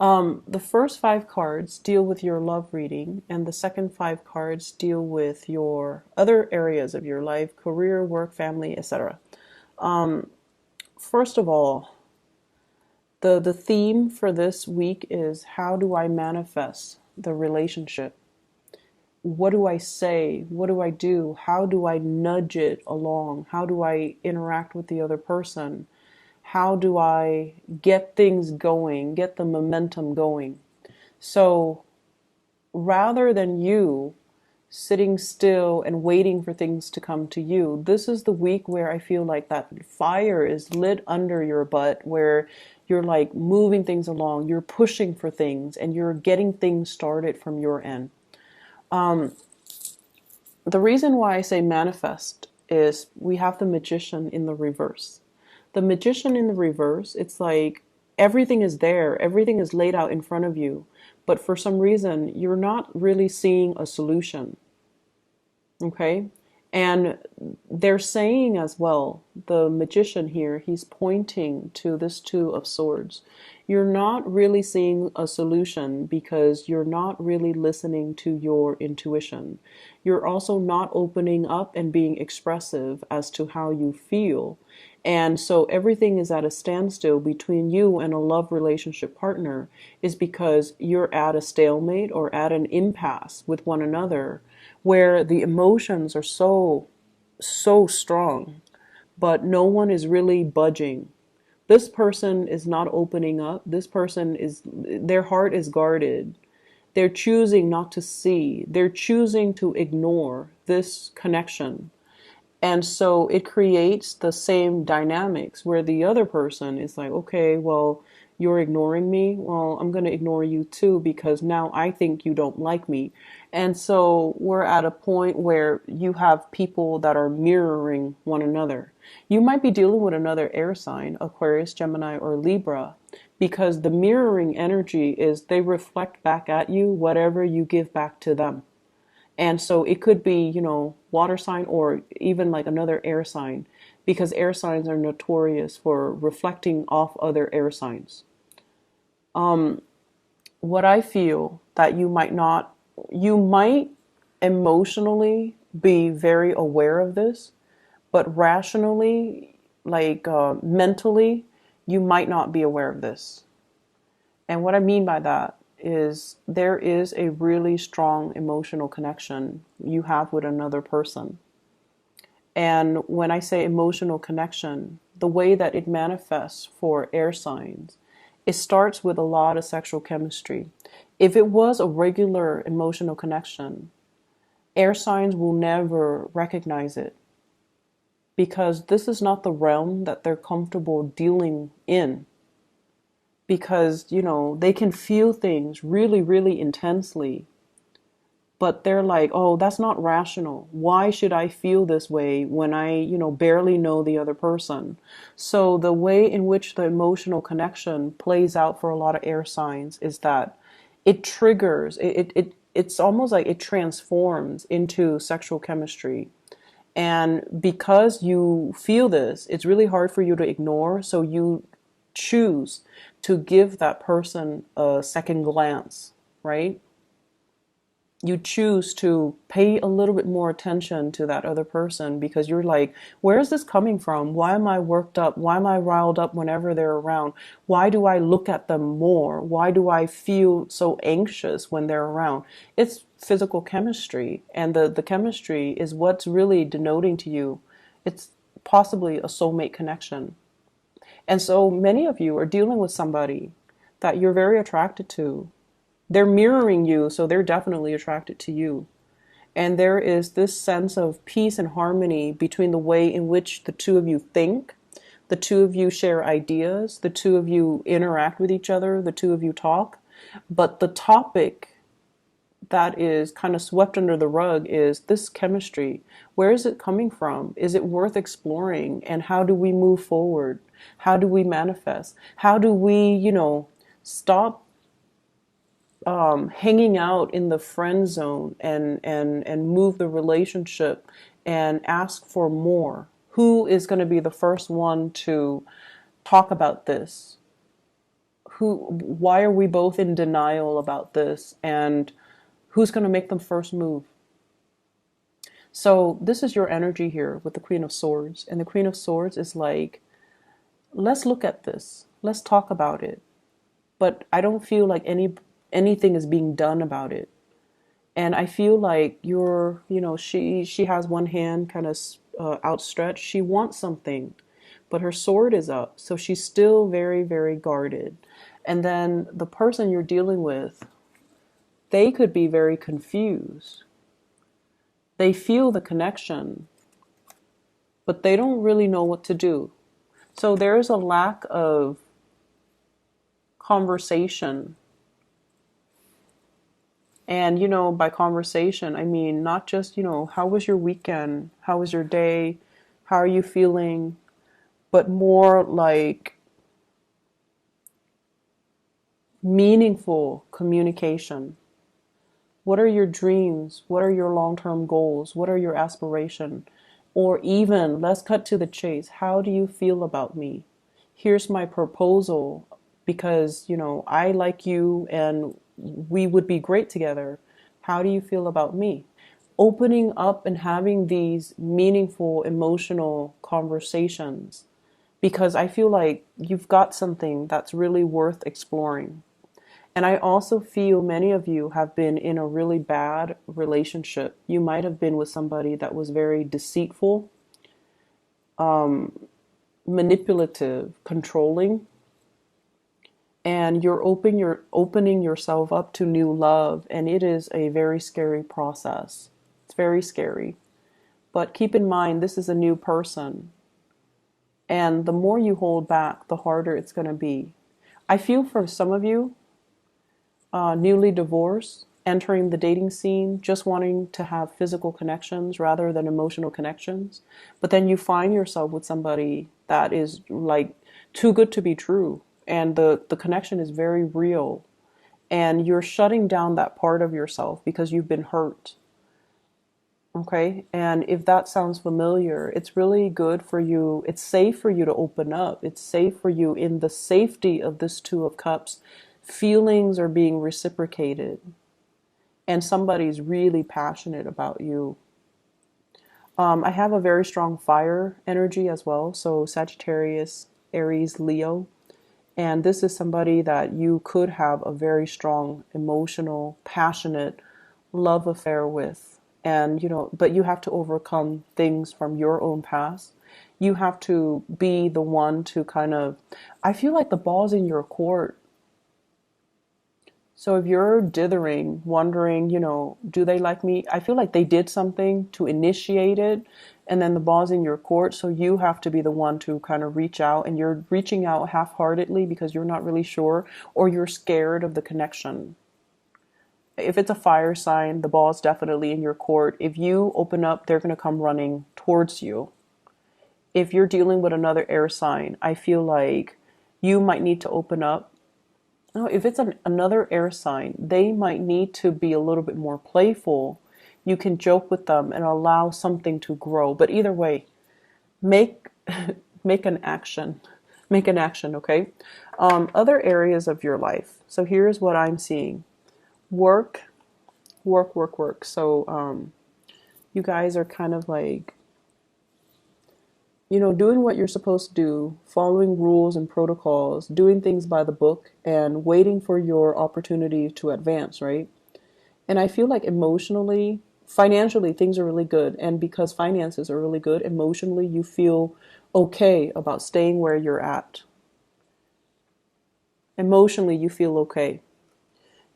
The first five cards deal with your love reading, and the second five cards deal with your other areas of your life, career, work, family, etc. First of all, the theme for this week is how do I manifest the relationship? What do I say? What do I do? How do I nudge it along? How do I interact with the other person? How do I get things going, get the momentum going? So rather than you sitting still and waiting for things to come to you, this is the week where I feel like that fire is lit under your butt, where you're like moving things along, you're pushing for things, and you're getting things started from your end. The reason why I say manifest is we have the magician in the reverse. The magician in the reverse, it's like everything is there, everything is laid out in front of you, but for some reason, you're not really seeing a solution. Okay? And they're saying as well, the magician here, he's pointing to this Two of Swords. You're not really seeing a solution because you're not really listening to your intuition. You're also not opening up and being expressive as to how you feel. And so everything is at a standstill between you and a love relationship partner is because you're at a stalemate or at an impasse with one another where the emotions are so strong, but no one is really budging. This person is not opening up. This person is, their heart is guarded. They're choosing not to see. They're choosing to ignore this connection. And so it creates the same dynamics where the other person is like, okay, well, you're ignoring me. Well, I'm going to ignore you too because now I think you don't like me. And so we're at a point where you have people that are mirroring one another. You might be dealing with another air sign, Aquarius, Gemini, or Libra, because the mirroring energy is they reflect back at you whatever you give back to them. And so it could be, water sign or even like another air sign, because air signs are notorious for reflecting off other air signs. What I feel that you might emotionally be very aware of this, but rationally, like mentally, you might not be aware of this. And what I mean by that is there is a really strong emotional connection you have with another person. And when I say emotional connection, the way that it manifests for air signs, it starts with a lot of sexual chemistry. If it was a regular emotional connection, air signs will never recognize it because this is not the realm that they're comfortable dealing in. Because, they can feel things really, really intensely, but they're like, oh, that's not rational. Why should I feel this way when I, barely know the other person? So the way in which the emotional connection plays out for a lot of air signs is that it triggers, it's almost like it transforms into sexual chemistry. And because you feel this, it's really hard for you to ignore. So you choose to give that person a second glance, right? You choose to pay a little bit more attention to that other person because you're like, where is this coming from? Why am I worked up? Why am I riled up whenever they're around? Why do I look at them more? Why do I feel so anxious when they're around? It's physical chemistry, and the chemistry is what's really denoting to you. It's possibly a soulmate connection. And so many of you are dealing with somebody that you're very attracted to. They're mirroring you, so they're definitely attracted to you. And there is this sense of peace and harmony between the way in which the two of you think, the two of you share ideas, the two of you interact with each other, the two of you talk. But the topic that is kind of swept under the rug is this chemistry. Where is it coming from? Is it worth exploring? And how do we move forward? How do we manifest? How do we, stop hanging out in the friend zone and move the relationship and ask for more? Who is going to be the first one to talk about this? why are we both in denial about this, and who's going to make the first move? So this is your energy here with the Queen of Swords. And the Queen of Swords is like, let's look at this. Let's talk about it. But I don't feel like anything is being done about it. And I feel like she has one hand kind of outstretched. She wants something, but her sword is up. So she's still very, very guarded. And then the person you're dealing with, they could be very confused. They feel the connection, but they don't really know what to do. So there's a lack of conversation. And, by conversation, I mean, not just, how was your weekend? How was your day? How are you feeling? But more like meaningful communication. What are your dreams? What are your long-term goals? What are your aspirations? Or even, let's cut to the chase. How do you feel about me? Here's my proposal because, I like you and we would be great together. How do you feel about me? Opening up and having these meaningful, emotional conversations, because I feel like you've got something that's really worth exploring. And I also feel many of you have been in a really bad relationship. You might have been with somebody that was very deceitful, manipulative, controlling. And you're opening yourself up to new love. And it is a very scary process. It's very scary. But keep in mind, this is a new person. And the more you hold back, the harder it's going to be. I feel for some of you, newly divorced, entering the dating scene, just wanting to have physical connections rather than emotional connections. But then you find yourself with somebody that is like too good to be true. And the connection is very real. And you're shutting down that part of yourself because you've been hurt. Okay? And if that sounds familiar, it's really good for you. It's safe for you to open up. It's safe for you in the safety of this Two of Cups. Feelings are being reciprocated. And somebody's really passionate about you. I have a very strong fire energy as well. So Sagittarius, Aries, Leo. And this is somebody that you could have a very strong, emotional, passionate love affair with. And, but you have to overcome things from your own past. You have to be the one to I feel like the ball's in your court. So if you're dithering, wondering, do they like me? I feel like they did something to initiate it, and then the ball's in your court. So you have to be the one to kind of reach out, and you're reaching out half-heartedly because you're not really sure, or you're scared of the connection. If it's a fire sign, the ball's definitely in your court. If you open up, they're going to come running towards you. If you're dealing with another air sign, I feel like you might need to open up. No, if it's another air sign, they might need to be a little bit more playful. You can joke with them and allow something to grow. But either way, make an action. Make an action, okay? Other areas of your life. So here's what I'm seeing. Work. So you guys are kind of like, doing what you're supposed to do, following rules and protocols, doing things by the book, and waiting for your opportunity to advance, right? And I feel like emotionally, financially, things are really good. And because finances are really good, emotionally, you feel okay about staying where you're at. Emotionally, you feel okay.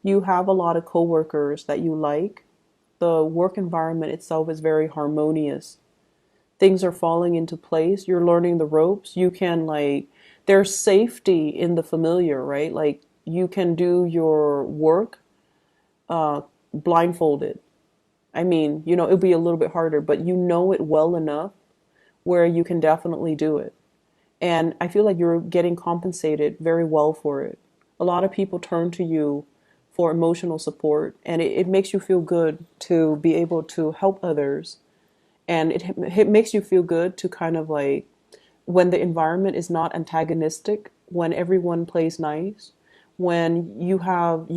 You have a lot of coworkers that you like. The work environment itself is very harmonious. Things are falling into place. You're learning the ropes. You can there's safety in the familiar, right? Like you can do your work blindfolded. I mean, it'll be a little bit harder, but you know it well enough where you can definitely do it. And I feel like you're getting compensated very well for it. A lot of people turn to you for emotional support, and it makes you feel good to be able to help others. And it makes you feel good to kind of when the environment is not antagonistic, when everyone plays nice, when you have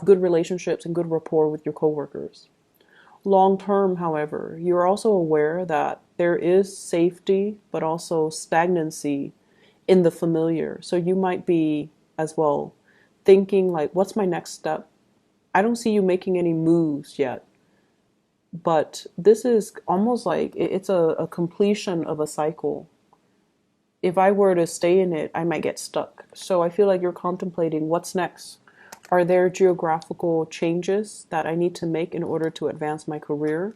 good relationships and good rapport with your coworkers. Long term, however, you're also aware that there is safety but also stagnancy in the familiar. So you might be as well thinking like, what's my next step? I don't see you making any moves yet. But this is almost like it's a completion of a cycle. If I were to stay in it, I might get stuck. So I feel like you're contemplating what's next. Are there geographical changes that I need to make in order to advance my career?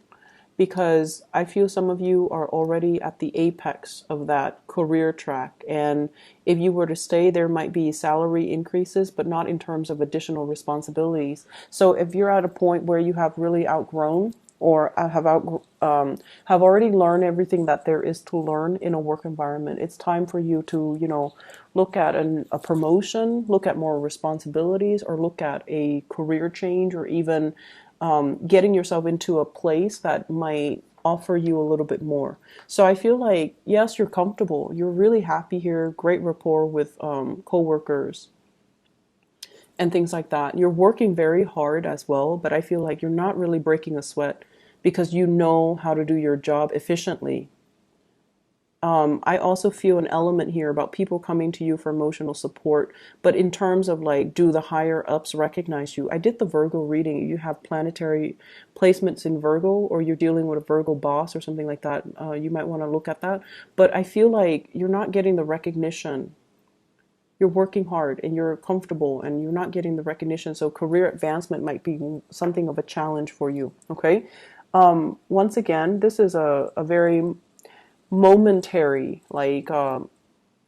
Because I feel some of you are already at the apex of that career track. And if you were to stay, there might be salary increases, but not in terms of additional responsibilities. So if you're at a point where you have really outgrown or have already learned everything that there is to learn in a work environment, it's time for you to, look at a promotion, look at more responsibilities, or look at a career change, or even getting yourself into a place that might offer you a little bit more. So I feel like, yes, you're comfortable. You're really happy here, great rapport with coworkers and things like that. You're working very hard as well, but I feel like you're not really breaking a sweat because you know how to do your job efficiently. I also feel an element here about people coming to you for emotional support, but in terms of like, do the higher ups recognize you? I did the Virgo reading. You have planetary placements in Virgo, or you're dealing with a Virgo boss or something like that. You might want to look at that. But I feel like you're not getting the recognition. You're working hard and you're comfortable and you're not getting the recognition. So career advancement might be something of a challenge for you. Okay. Once again, this is a very momentary, like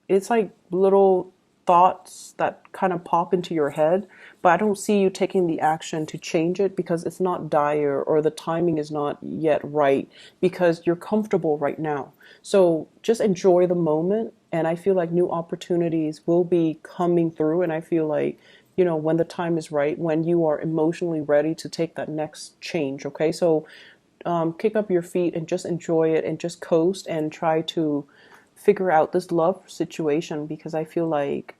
it's like little thoughts that kind of pop into your head, but I don't see you taking the action to change it because it's not dire or the timing is not yet right, because you're comfortable right now. So just enjoy the moment, and I feel like new opportunities will be coming through, and I feel like, when the time is right, when you are emotionally ready to take that next change. Okay, so kick up your feet and just enjoy it and just coast and try to figure out this love situation, because I feel like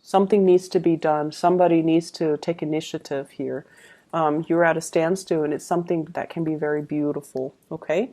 something needs to be done. Somebody needs to take initiative here. You're at a standstill and it's something that can be very beautiful. Okay.